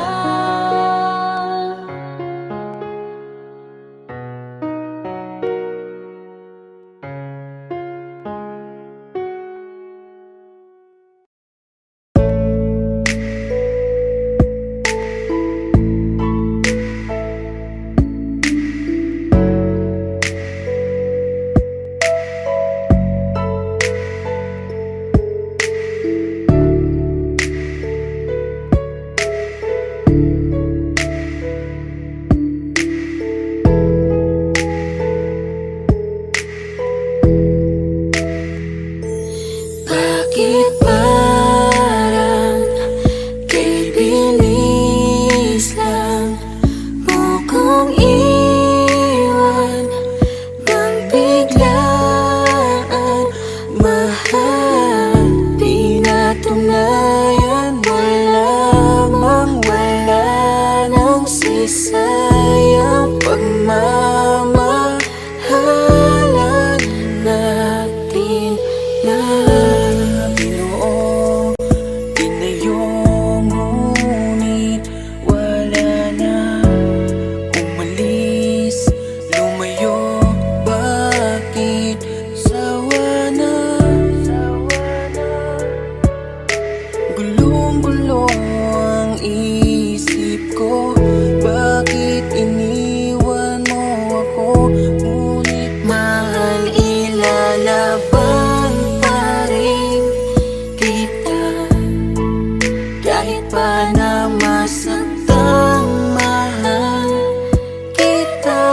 Bakit parang kay bilis lang mo kong iwan nang biglaan? Mahal, di natunayan mo lamang, wala nang sisayang pagmamahalan natin na binuo, tinayo, ngunit wala na. Umalis, lumayo, bakit sawa na? Gulong-gulo ang isip ko, bakit iniwan mo ako? Ngunit mahal, ilalaban pa rin kita. Kahit pa na masaktang mahal kita,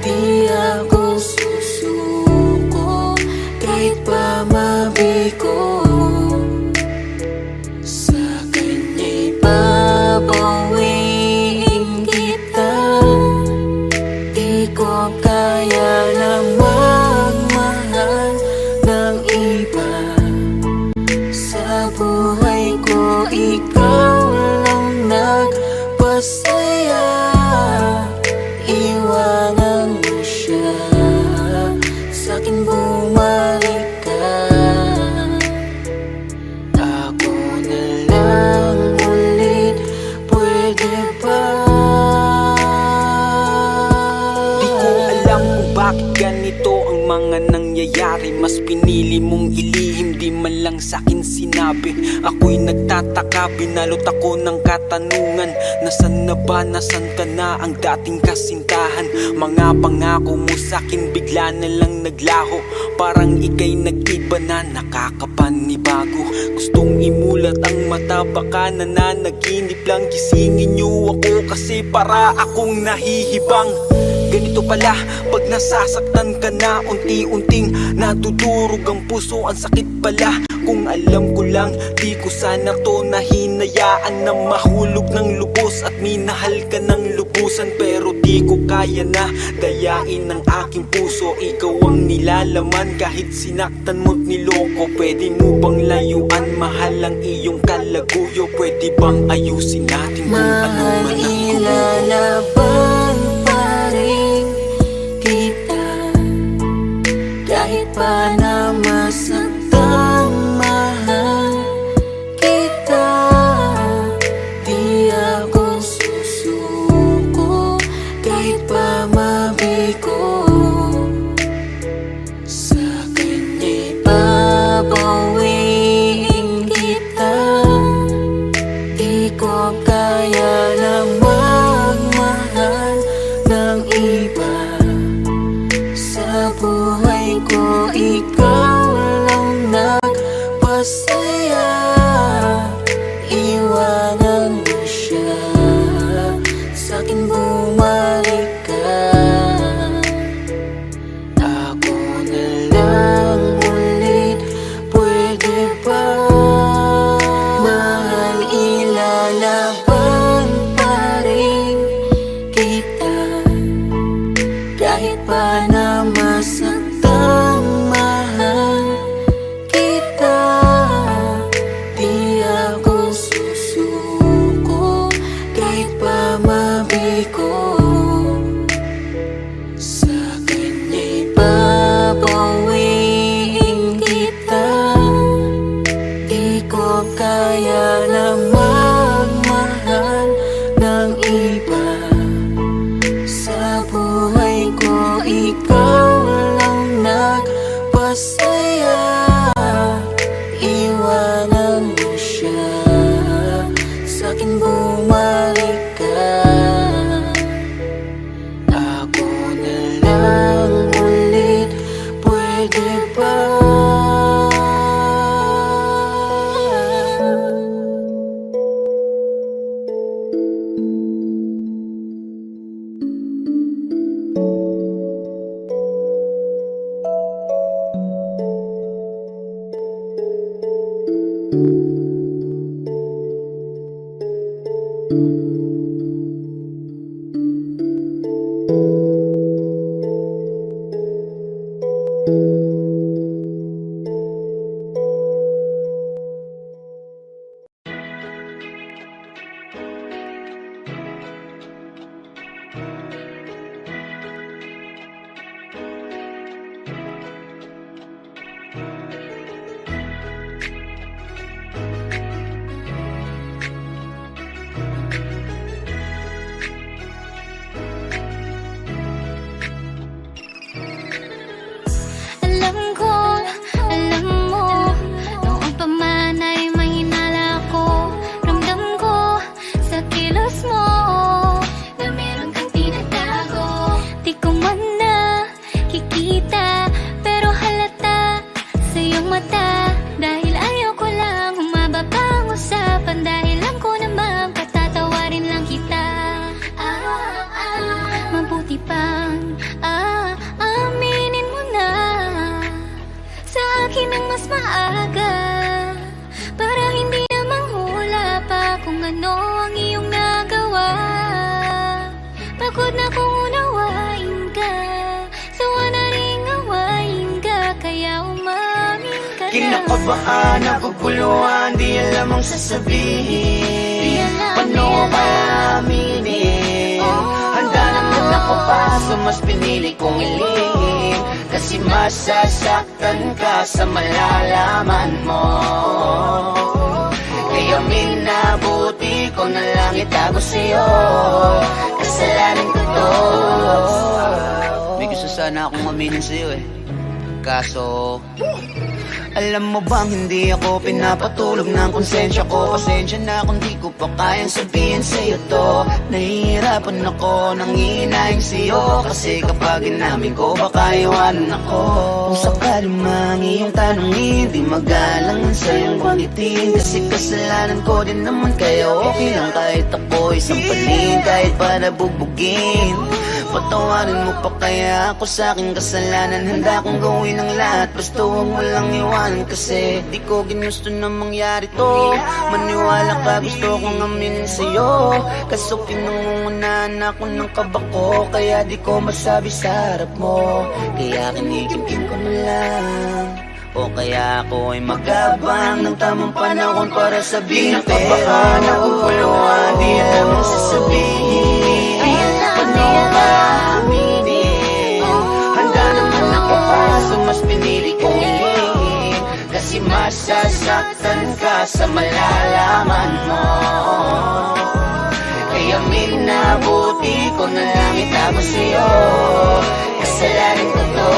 di ako susuko. Kahit pa mabigo, sa kanya'y babawiin kita. Di ko kaya na magmahal ng iba. Sa buhay ko, ikaw lang nagpasaya. Iwanan mo siya, sa'kin bumalik ka. Ako na lang ulit, pwede ba? Di ko alam kung bakit ganito ang mga nangyayari. Mas pinili mong ilihim, di man lang sa'kin sinabi. Ako'y nagtataka, binalot ako ng katanungan. Nasaan na ba, nasaan ka na ang dating kasintahan? Mga pangako mo sa'kin bigla na lang naglaho. Parang ika'y nag-iba na, nakakapanibago. Gustong imulat ang mata, baka nananaginip lang. Gisingin niyo ako kasi para akong nahihibang. Ganito pala pag nasasaktan ka na, unti-unting nadudurog ang puso. Ang sakit pala, kung alam ko lang, di ko sana to nahinayaan na mahulog ng lubos at minahal ka ng lubusan. Pero di ko kaya na dayain ang aking puso. Ikaw ang nilalaman kahit sinaktan mo't niloko. Pwede mo bang layuan, mahal ang iyong kalaguyo? Pwede bang ayusin natin kung ano man ang ilalaban pa rin kita kahit pa na masaktan, mahal kita. Di ako susuko kahit pa mabigo. Sa kanya'y babawiin kita. Di ko kaya lang magmahal ng iba. Sa buhay ko, ikaw lang nagpasaya. Iwanan mo siya, sa'kin bumalik ka. Ako na lang ulit, pwede ba? Mahal, ilalaban pa rin kita kahit pa na masaktan, mahal kita. Di ako susuko kahit pa mabigo. Sa kanya'y babawiin kita. Di ko kaya na magmahal ng iba. Sa buhay ko, ikaw lang nagpasaya. Iwanan mo siya, sa'kin bumalik ka. Ako na lang ulit, pwede ba? Alam mo, noon pa man ay mahinala ko. Ramdam ko sa kilos mo na meron kang tinatago. Di ko man nakikita, pero halata sa iyong mata. Dahil ayaw ko lang humaba pang usapan, dahil alam ko naman patatawarin lang kita. Mabuti pang aminin mo na sa akin ang mas maaga, para hindi na manghula pa kung ano ang iyong nagawa. Pagod na kung unawain ka, sawa na rin awain ka, kaya umamin ka na. kinakabahan, naguguluhan, di alam ang sasabihin. Paano kaya aminin? Handa naman ako paso, mas pinili kong ilihim. Kasi masasaktan ka sa malalaman mo. Kaya minabuti ko na lang itago sa'yo. Kasalanan ko to. May gusto sana akong aminin sa'yo eh. Kaso alam mo bang hindi ako pinapatulog ng konsensya ko? Pasensya na kung di ko pa kayang sabihin sa'yo to. Nahihirapan ako nang hihinaing sa'yo, kasi kapag inamin ko baka iwanan ako. Kung sakali mang iyong tanongin, di magalang sa iyong banggitin. Kasi kasalanan ko din naman, kaya okay lang kahit ako isang palin, kahit pa nabugbugin. Patawarin mo pa kaya ako sa aking kasalanan. Handa kong gawin ang lahat, basta huwag mo lang iwanan. Kasi di ko ginusto na mangyari to. Maniwala ka, gusto kong aminin sa'yo. Kaso pinangungunahan ako ng kabako, kaya di ko masabi sa harap mo. Kaya kinikim-kim ko na lang, o kaya ako ay magabang ng tamang panahon para sabihin. Nakabahan ako puluhan, di alam ang sasabihin. Paano ka aminin? Handa naman ako kaso mas pinili kong hingin. Kasi masasaktan ka sa malalaman mo. Kaya minabuti ko na lang itago sa'yo. Kasalanan ko to.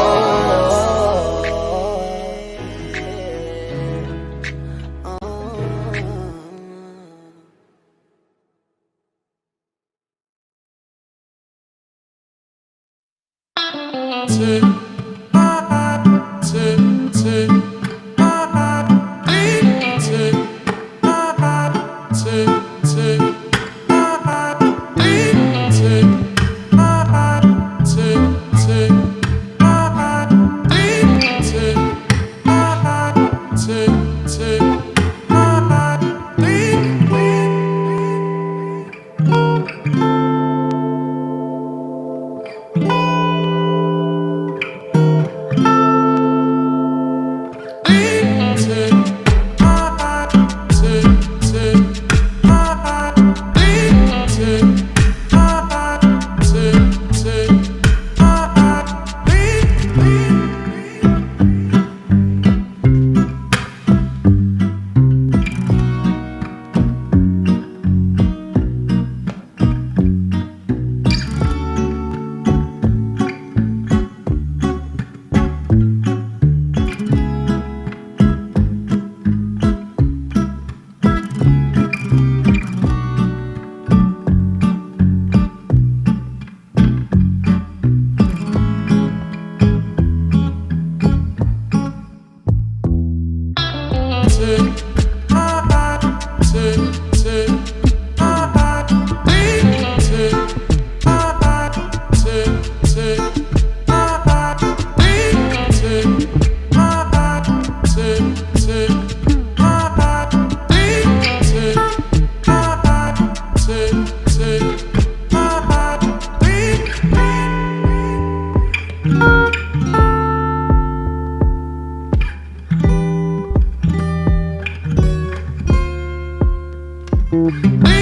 Hey!